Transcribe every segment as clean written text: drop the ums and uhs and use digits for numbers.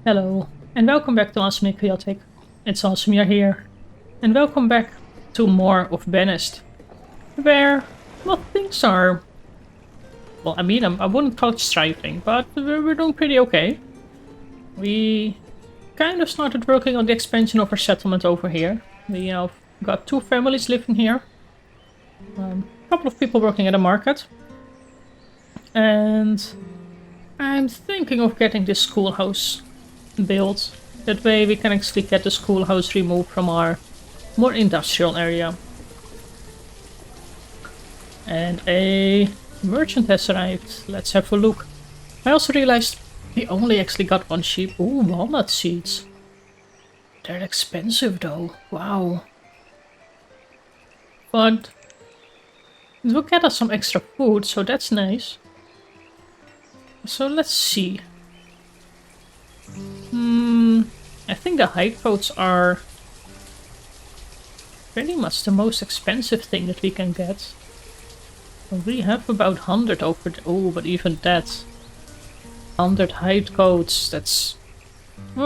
Hello, and welcome back to Awesome and Chaotic. It's awesome you're here. And welcome back to more of Banished, where, well, things are... Well, I wouldn't call it striving, but we're doing pretty okay. We kind of started working on the expansion of our settlement over here. We got 2 families living here. A couple of people working at the market. And I'm thinking of getting this schoolhouse built. That way we can actually get the schoolhouse removed from our more industrial area. And a merchant has arrived. Let's have a look. I also realized we only actually got 1 sheep. Ooh, walnut seeds. They're expensive though. Wow. But it will get us some extra food, so that's nice. So let's see. I think the hide coats are pretty much the most expensive thing that we can get. We have about 100 over the... Oh, but even that. 100 hide coats, that's... We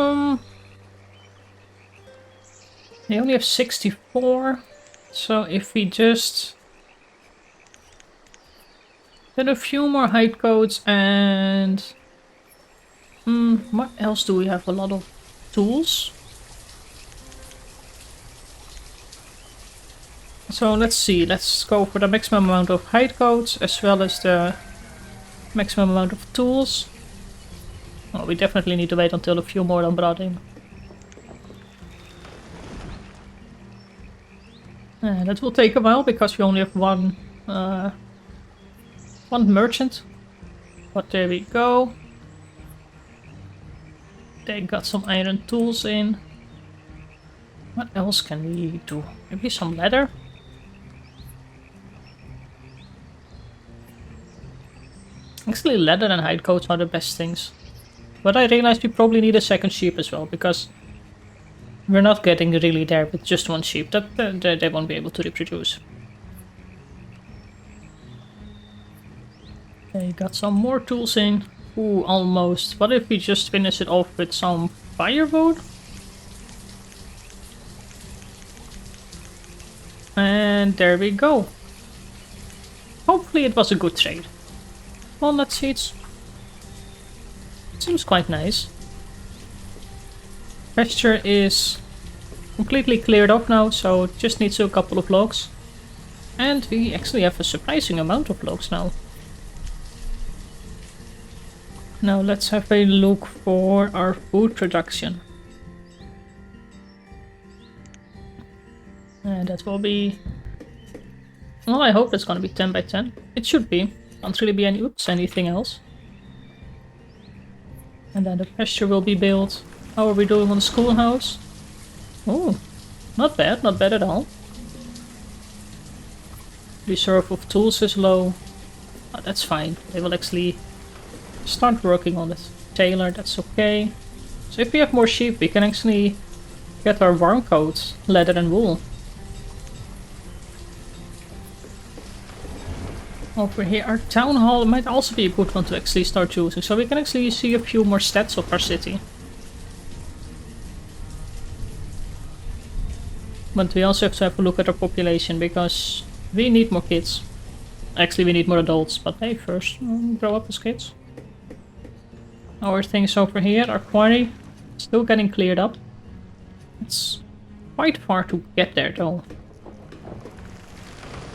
only have 64. So if we just... get a few more hide coats and... what else do we have? A lot of tools. So let's see, let's go for the maximum amount of hide coats as well as the maximum amount of tools. Well, we definitely need to wait until a few more are brought in. And that will take a while because we only have one merchant. But there we go. They got some iron tools in. What else can we do? Maybe some leather? Actually, leather and hide coats are the best things. But I realized we probably need a second sheep as well, because we're not getting really there with just 1 sheep. They won't be able to reproduce. Okay, got some more tools in. Ooh, almost. What if we just finish it off with some firewood? And there we go. Hopefully it was a good trade. Walnut seeds. Seems quite nice. Pasture is completely cleared off now, so it just needs a couple of logs. And we actually have a surprising amount of logs now. Now let's have a look for our food production. And that will be... Well, I hope it's gonna be 10 by 10. It should be. Can't really be anything else. And then the pasture will be built. How are we doing on the schoolhouse? Oh, not bad at all. Reserve of tools is low. Oh, that's fine. They will actually start working on it. Tailor, that's okay. So if we have more sheep, we can actually get our warm coats, leather and wool. Over here, our town hall might also be a good one to actually start using, so we can actually see a few more stats of our city. But we also have to have a look at our population, because we need more kids. Actually, we need more adults, but they first grow up as kids. Our things over here, our quarry, still getting cleared up. It's quite far to get there though.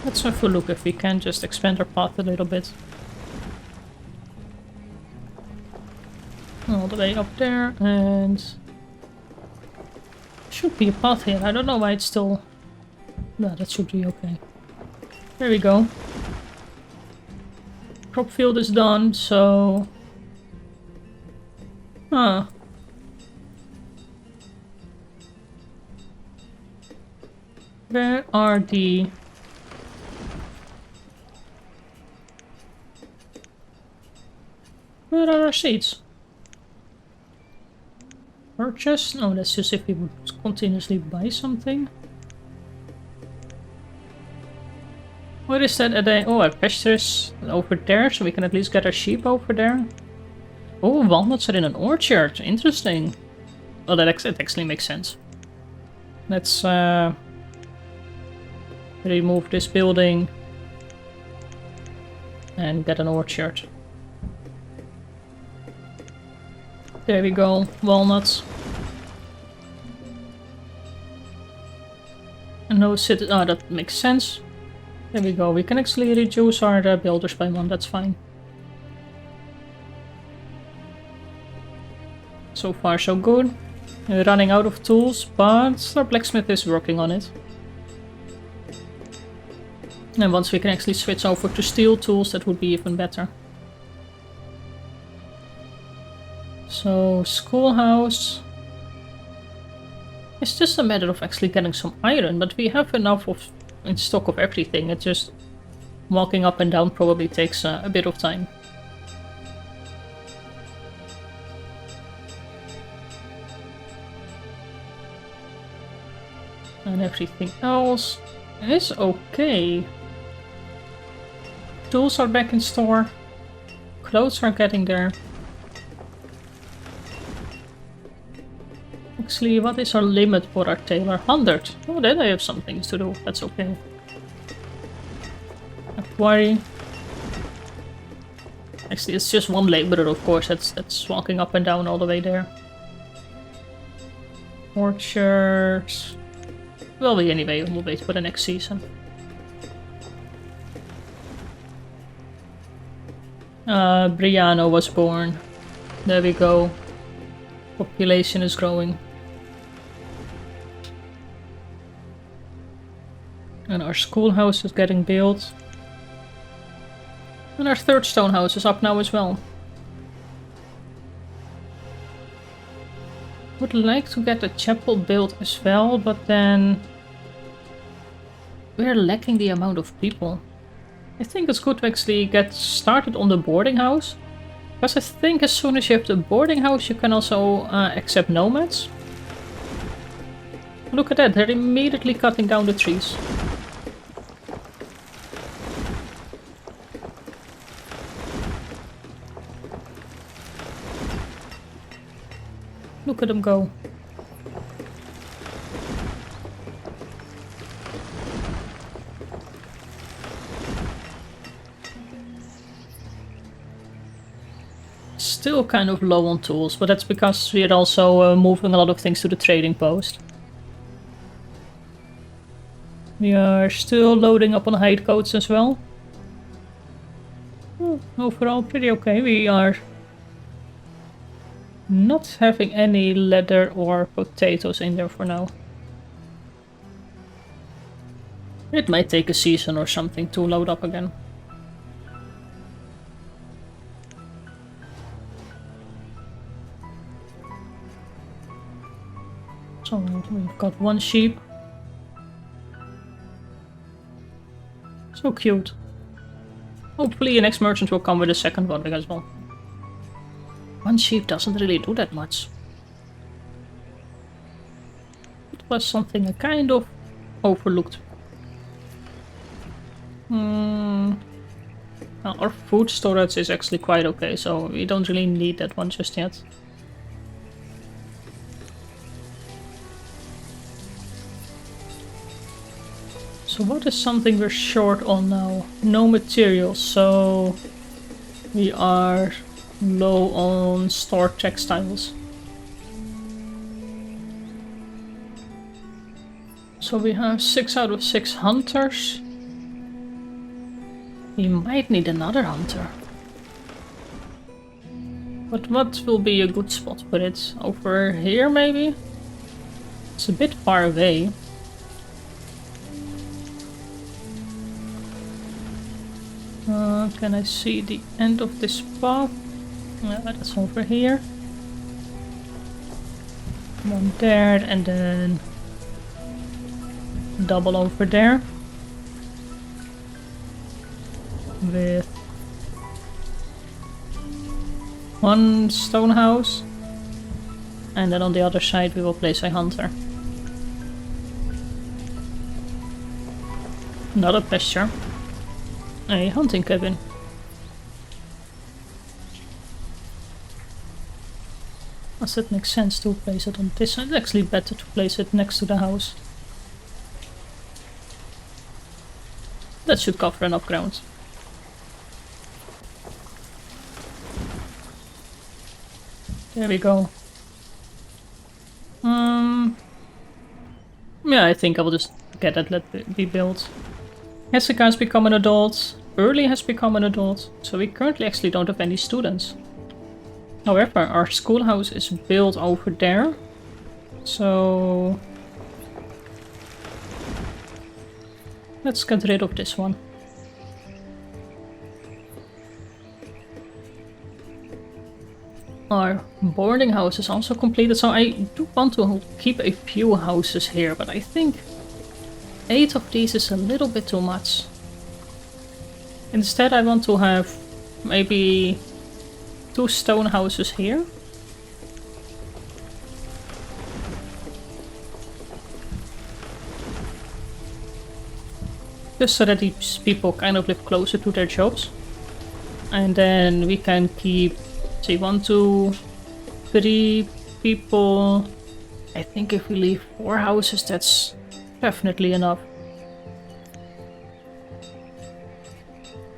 Let's have a look if we can just expand our path a little bit. All the way up there, and... should be a path here. I don't know why it's still... No, that should be okay. There we go. Crop field is done, so... Huh. Where are the... Where are our seeds? Purchase? No, that's just if we would continuously buy something. What is that? Oh, our pasture is over there, so we can at least get our sheep over there. Oh, walnuts are in an orchard. Interesting. Well, that it actually makes sense. Let's remove this building and get an orchard. There we go. Walnuts. And no city. Oh, that makes sense. There we go. We can actually reduce our builders by 1. That's fine. So far, so good. We're running out of tools, but our blacksmith is working on it. And once we can actually switch over to steel tools, that would be even better. So, schoolhouse. It's just a matter of actually getting some iron, but we have enough in stock of everything. It just walking up and down probably takes a bit of time. And everything else is okay. Tools are back in store. Clothes are getting there. Actually, what is our limit for our tailor? 100. Oh, then I have some things to do. That's okay. A quarry. Actually, it's just one laborer, of course. That's walking up and down all the way there. Orchards. Well, anyway, we'll wait for the next season. Briano was born. There we go. Population is growing. And our schoolhouse is getting built. And our third stone house is up now as well. Would like to get a chapel built as well, but then we're lacking the amount of people. I think it's good to actually get started on the boarding house. Because I think as soon as you have the boarding house, you can also accept nomads. Look at that, they're immediately cutting down the trees. Look at them go. Still kind of low on tools, but that's because we're also moving a lot of things to the trading post. We are still loading up on hide coats as well. Overall pretty okay. We are not having any leather or potatoes in there for now. It might take a season or something to load up again. So we've got one sheep. So cute. Hopefully the next merchant will come with a second one as well. One sheep doesn't really do that much. It was something I kind of overlooked. Well, our food storage is actually quite okay, so we don't really need that one just yet. So what is something we're short on now? No materials, so we are low on stored textiles. So we have 6 out of 6 hunters. We might need another hunter. But what will be a good spot for it? Over here maybe? It's a bit far away. Can I see the end of this path? Yeah, that's over here. One there and then double over there. With one stone house. And then on the other side we will place a hunter. Not a pasture. A hunting cabin. Does it make sense to place it on this side? It's actually better to place it next to the house. That should cover enough ground. There we go. Yeah, I think I will just get that let be built. Jessica has become an adult. Early has become an adult. So we currently actually don't have any students. However, our schoolhouse is built over there. So let's get rid of this one. Our boarding house is also completed, so I do want to keep a few houses here, but I think 8 of these is a little bit too much. Instead I want to have maybe 2 stone houses here. Just so that these people kind of live closer to their jobs. And then we can keep, say, 1, 2, 3 people. I think if we leave 4 houses, that's definitely enough.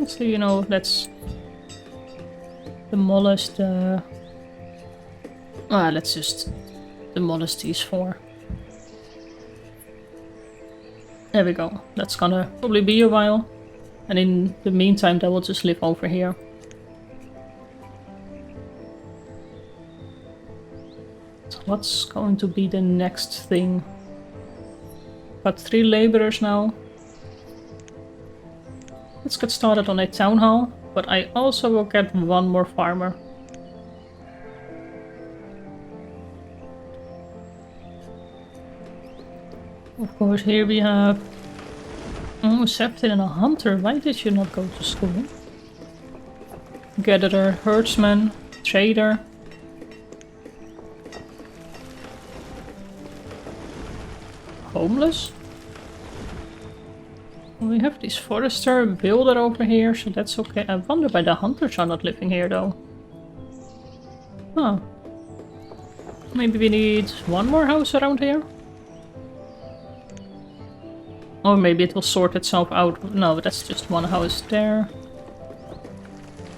So, you know, let's demolish the... let's just demolish these 4. There we go. That's gonna probably be a while. And in the meantime, they will just live over here. So what's going to be the next thing? Got 3 laborers now. Let's get started on a town hall, but I also will get 1 more farmer. Of course, here we have... Oh, Septon and a hunter. Why did you not go to school? Gatherer, herdsman, trader. Homeless? We have this forester builder over here, so that's okay. I wonder why the hunters are not living here though. Huh. Maybe we need 1 more house around here? Or maybe it will sort itself out. No, that's just 1 house there.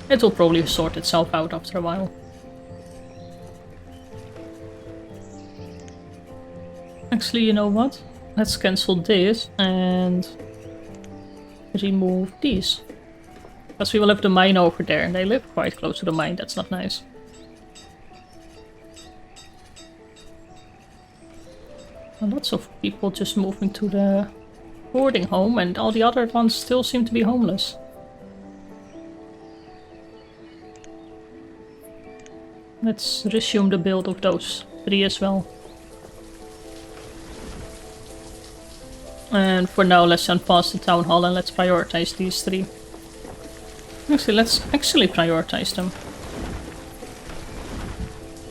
It will probably sort itself out after a while. Actually, you know what? Let's cancel this and remove these. Because we will have the mine over there and they live quite close to the mine. That's not nice. And lots of people just moving to the boarding home and all the other ones still seem to be homeless. Let's resume the build of those 3 as well. And for now, let's unpause the town hall and let's prioritize these 3. Actually, let's actually prioritize them.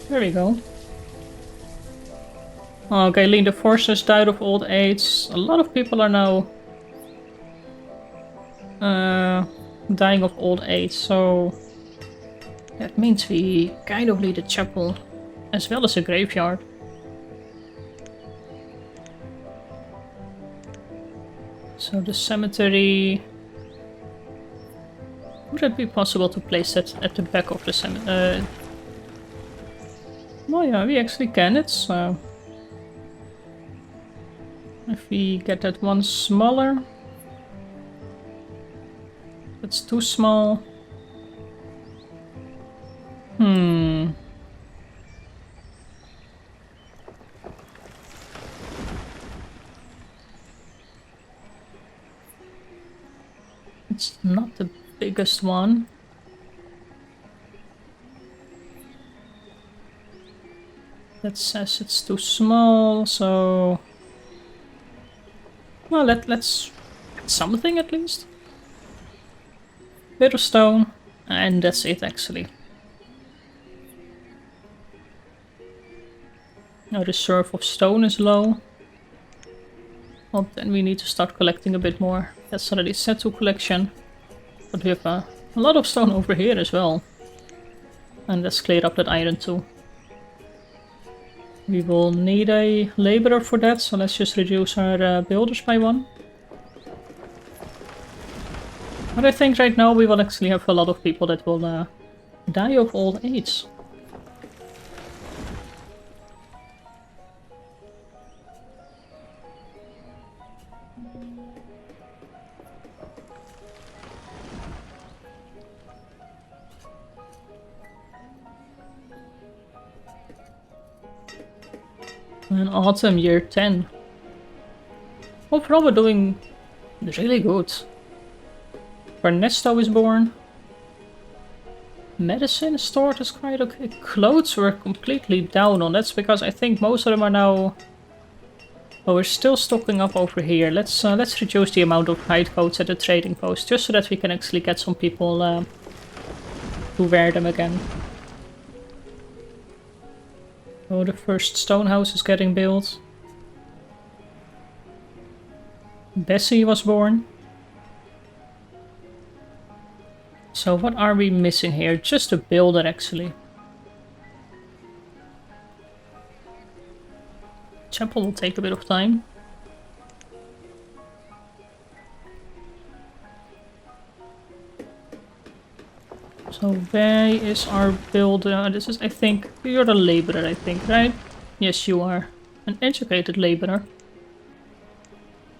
There we go. Okay, Lean the Forces died of old age. A lot of people are now dying of old age, so that means we kind of need a chapel as well as a graveyard. So the cemetery... Would it be possible to place it at the back of the cemetery? Well, yeah, we actually can. It's... if we get that one smaller... That's too small. It's not the biggest one. That says it's too small, so... Well, let's get something at least. Bit of stone, and that's it actually. Now the reserve of stone is low. Well, then we need to start collecting a bit more. That's already set to collection. But we have a lot of stone over here as well. And let's clear up that iron too. We will need a laborer for that, so let's just reduce our builders by 1. But I think right now we will actually have a lot of people that will die of old age. And autumn year 10. Overall we're doing really good. Ernesto is born. Medicine stored is quite okay. Clothes were completely down on. That's because I think most of them are now... Oh, we're still stocking up over here. Let's reduce the amount of hide coats at the trading post, just so that we can actually get some people to wear them again. Oh, the first stone house is getting built. Bessie was born. So what are we missing here? Just a builder, actually. Chapel will take a bit of time. So where is our builder? This is, I think, you're the laborer, I think, right? Yes, you are. An educated laborer.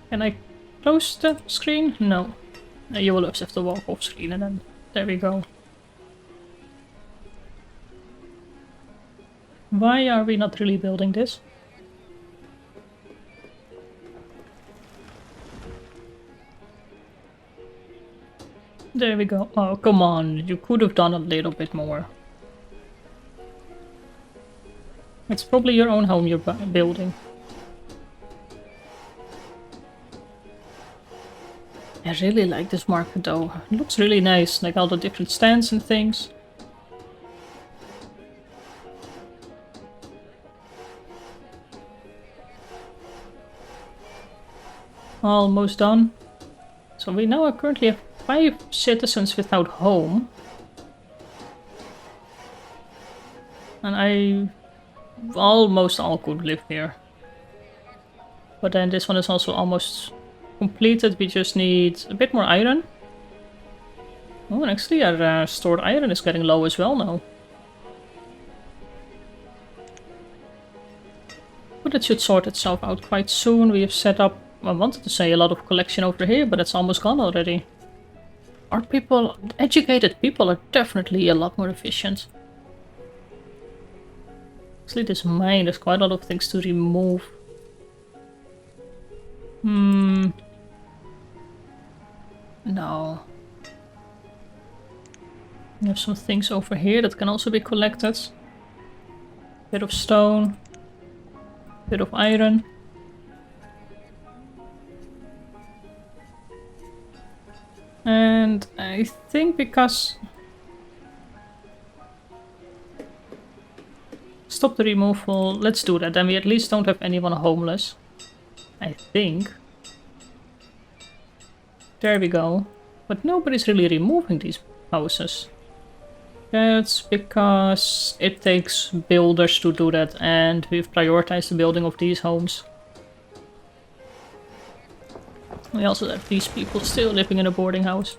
Can I close the screen? No. You will just have to walk off screen and then... There we go. Why are we not really building this? There we go. Oh, come on. You could have done a little bit more. It's probably your own home you're building. I really like this market though. It looks really nice, like all the different stands and things. Almost done. So we now currently have 5 citizens without home. And almost all could live here. But then this one is also almost completed. We just need a bit more iron. Oh, and actually our stored iron is getting low as well now. But it should sort itself out quite soon. We have set up, I wanted to say a lot of collection over here, but it's almost gone already. Our people, educated people, are definitely a lot more efficient. Actually, this mine, there's quite a lot of things to remove. No. We have some things over here that can also be collected. Bit of stone. Bit of iron. And I think because... Stop the removal. Let's do that. Then we at least don't have anyone homeless. I think. There we go. But nobody's really removing these houses. That's because it takes builders to do that, and we've prioritized the building of these homes. We also have these people still living in a boarding house.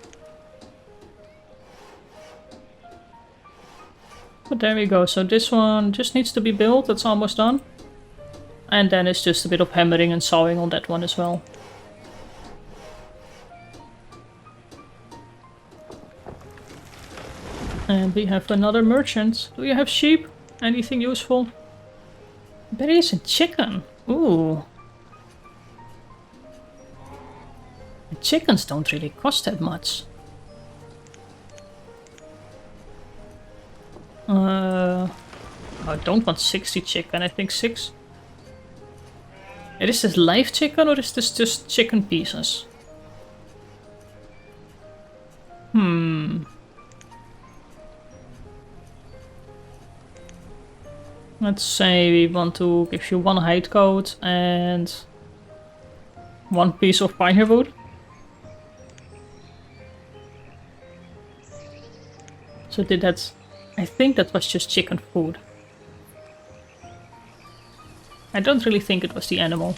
But there we go, so this one just needs to be built, it's almost done. And then it's just a bit of hammering and sawing on that one as well. And we have another merchant. Do you have sheep? Anything useful? Berries and chicken. Ooh. The chickens don't really cost that much. I don't want 60 chicken, I think 6. Is this live chicken or is this just chicken pieces? Let's say we want to give you 1 hide coat and 1 piece of pioneer wood. So did that... I think that was just chicken food. I don't really think it was the animal.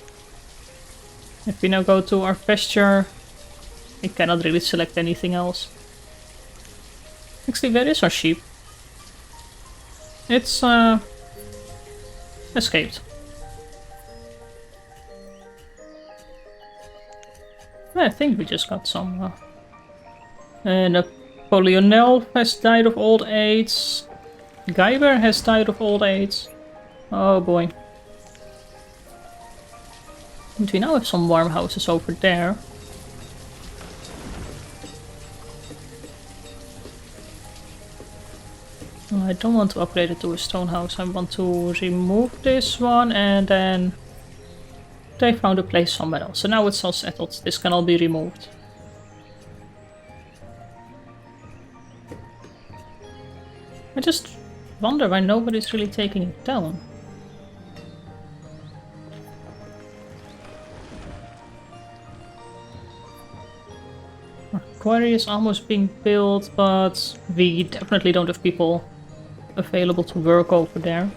If we now go to our pasture, we cannot really select anything else. Actually, where is our sheep? It's escaped. I think we just got some. Napoleonel has died of old age. Guyver has died of old age. Oh boy. But we now have some warm houses over there. I don't want to upgrade it to a stone house. I want to remove this one and then they found a place somewhere else. So now it's all settled. This can all be removed. I just wonder why nobody's really taking it down. Our quarry is almost being built, but we definitely don't have people available to work over there.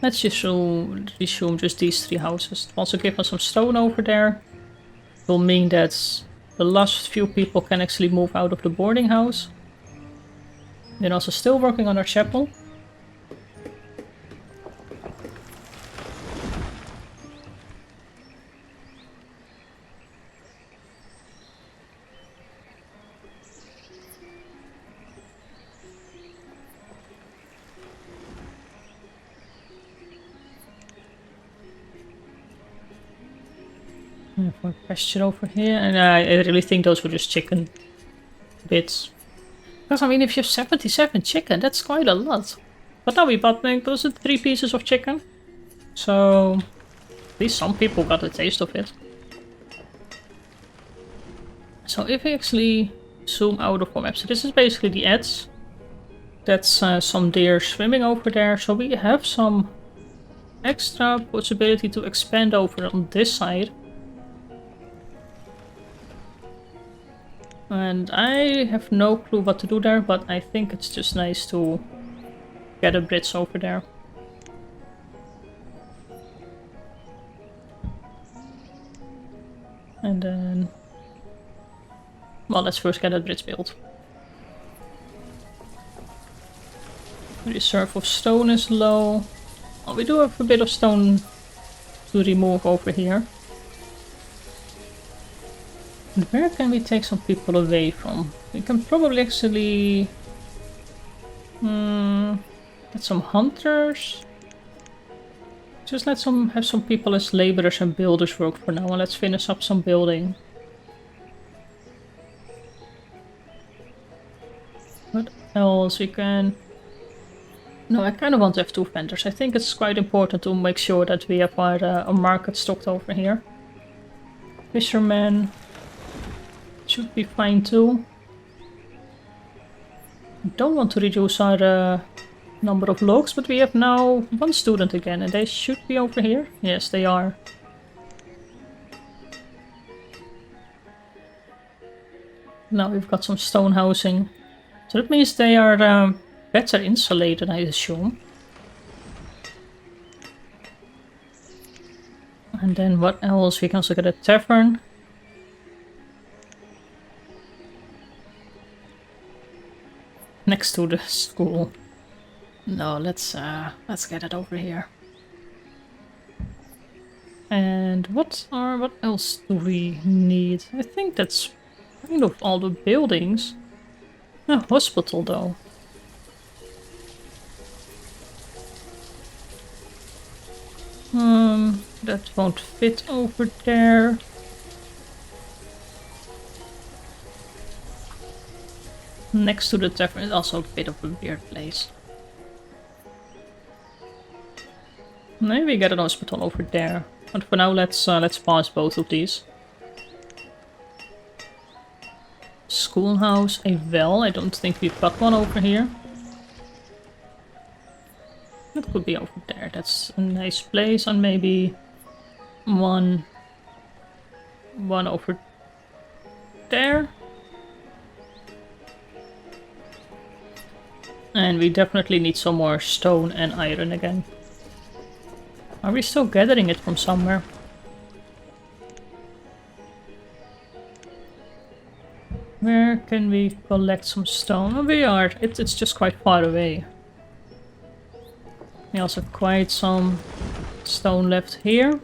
Let's just resume just these 3 houses. Also give us some stone over there. Will mean that the last few people can actually move out of the boarding house. Then also still working on our chapel. For pasture over here, and I really think those were just chicken bits. Because I mean, if you have 77 chicken, that's quite a lot. But now we bought like those are 3 pieces of chicken, so at least some people got a taste of it. So if we actually zoom out of our map, so this is basically the edge. That's some deer swimming over there, so we have some extra possibility to expand over on this side. And I have no clue what to do there, but I think it's just nice to get a bridge over there. And then... well, let's first get a bridge built. The reserve of stone is low. Well, we do have a bit of stone to remove over here. And where can we take some people away from? We can probably actually... get some hunters. Just have some people as laborers and builders work for now, and let's finish up some building. What else we can... no, I kind of want to have 2 vendors. I think it's quite important to make sure that we have our market stocked over here. Fishermen should be fine too. Don't want to reduce our number of logs, but we have now 1 student again, and they should be over here. Yes, they are. Now we've got some stone housing. So that means they are better insulated, I assume. And then what else? We can also get a tavern. Next to the school. No, let's get it over here. And what else do we need? I think that's kind of all the buildings. A hospital though. That won't fit over there. Next to the tavern is also a bit of a weird place. Maybe get an hospital over there. But for now, let's pass both of these. Schoolhouse, a well. I don't think we've got one over here. That could be over there. That's a nice place, and maybe one over there. And we definitely need some more stone and iron again. Are we still gathering it from somewhere? Where can we collect some stone? Oh, we are. It's just quite far away. We also have quite some stone left here.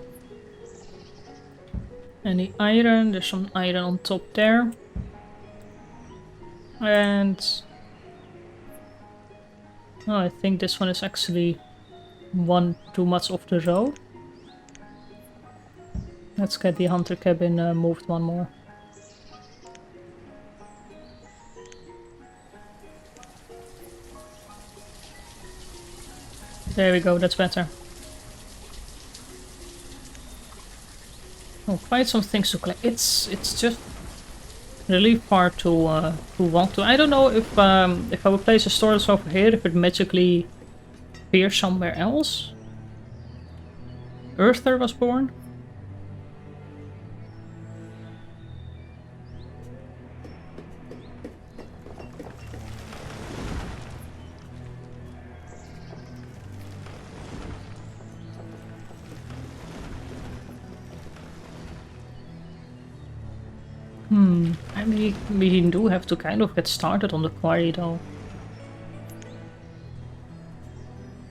And the iron, there's some iron on top there. And... oh, I think this one is actually one too much off the road. Let's get the hunter cabin moved one more. There we go, that's better. Oh, quite some things to collect. It's just really far to walk to. I don't know if I would place a storage over here, if it magically appears somewhere else. Earther was born. I mean, we do have to kind of get started on the quarry though.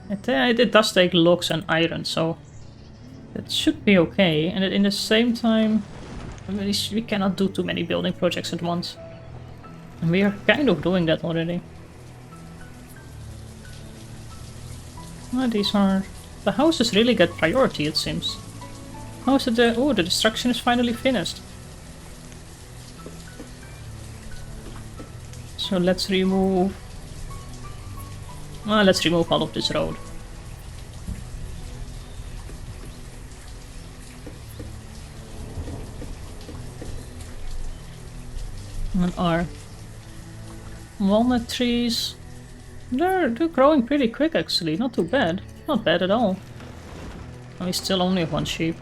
It does take logs and iron, so that should be okay. And in the same time, I mean, we cannot do too many building projects at once. And we are kind of doing that already. These are... the houses really get priority, it seems. How is it? Oh, the destruction is finally finished. So let's remove... well, let's remove all of this road. And our walnut trees... they're growing pretty quick actually, not too bad. Not bad at all. And we still only have one sheep.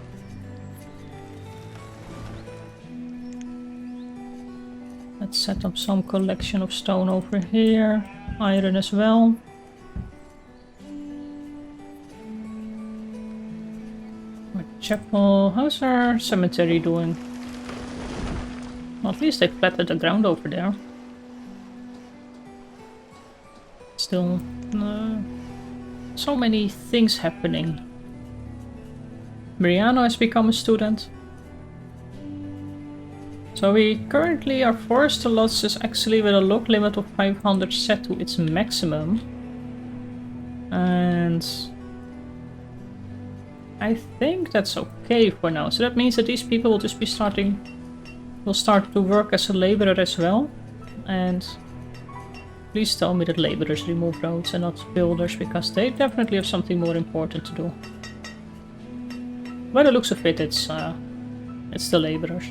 Let's set up some collection of stone over here. Iron as well. Our chapel. How's our cemetery doing? Well, at least they flattened the ground over there. Still, so many things happening. Mariano has become a student. So we currently, our forester lots is actually with a log limit of 500 set to its maximum. And I think that's okay for now. So that means that these people will just be will start to work as a laborer as well. And please tell me that laborers remove roads and not builders, because they definitely have something more important to do. By the looks of it, it's the laborers.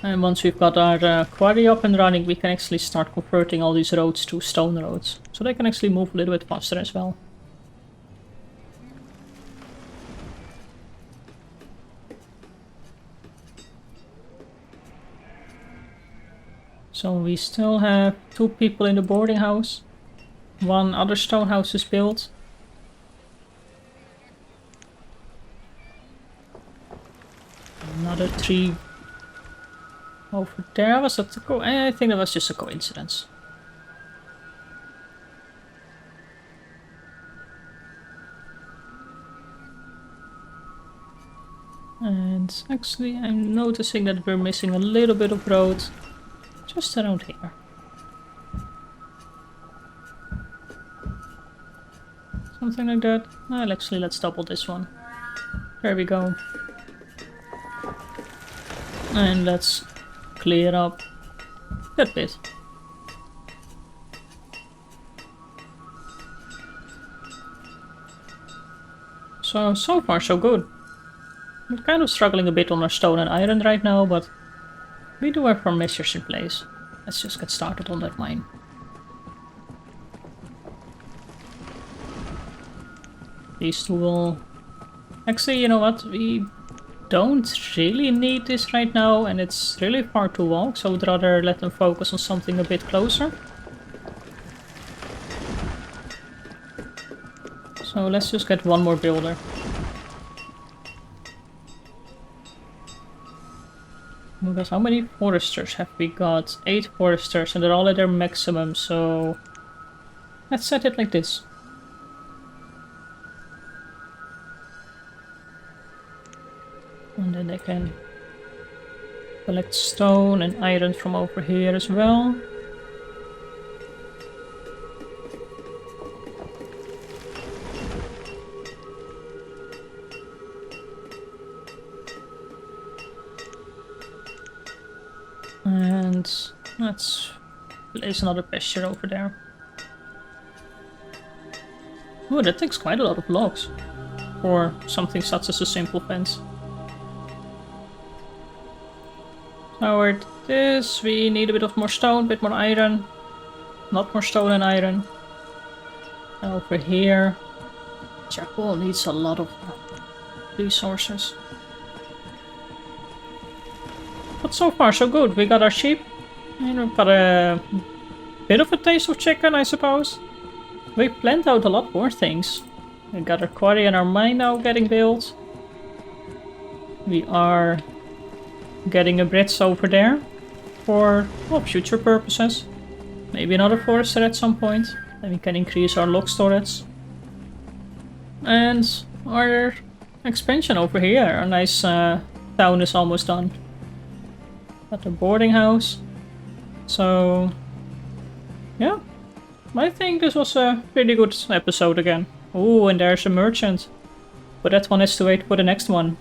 And once we've got our quarry up and running, we can actually start converting all these roads to stone roads. So they can actually move a little bit faster as well. So we still have 2 people in the boarding house. 1 other stone house is built. Another 3 over there. Was that I think that was just a coincidence. And actually I'm noticing that we're missing a little bit of road just around here. Something like that. Well, actually let's double this one. There we go. And let's clear up that bit. So far so good. We're kind of struggling a bit on our stone and iron right now, but we do have our measures in place. Let's just get started on that mine. These 2 will... actually, you know what? don't really need this right now, and it's really far to walk, so I would rather let them focus on something a bit closer. So let's just get one more builder. Because how many foresters have we got? 8 foresters, and they're all at their maximum, so let's set it like this. And then they can collect stone and iron from over here as well. And let's place another pasture over there. Oh, that takes quite a lot of blocks for something such as a simple fence. So with this, we need a bit of more stone, a bit more iron. Not more stone and iron. And over here, charcoal needs a lot of resources. But so far so good. We got our sheep. And we've got a bit of a taste of chicken, I suppose. We planned out a lot more things. We got our quarry and our mine now getting built. We are getting a bridge over there for, well, future purposes. Maybe another forester at some point. Then we can increase our log storage. And our expansion over here. Our nice town is almost done. Got the boarding house. So, yeah. I think this was a pretty good episode again. Oh, and there's a merchant. But that one has to wait for the next one.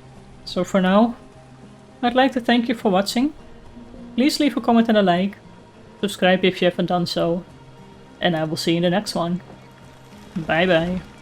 So for now, I'd like to thank you for watching. Please leave a comment and a like. Subscribe if you haven't done so. And I will see you in the next one. Bye bye.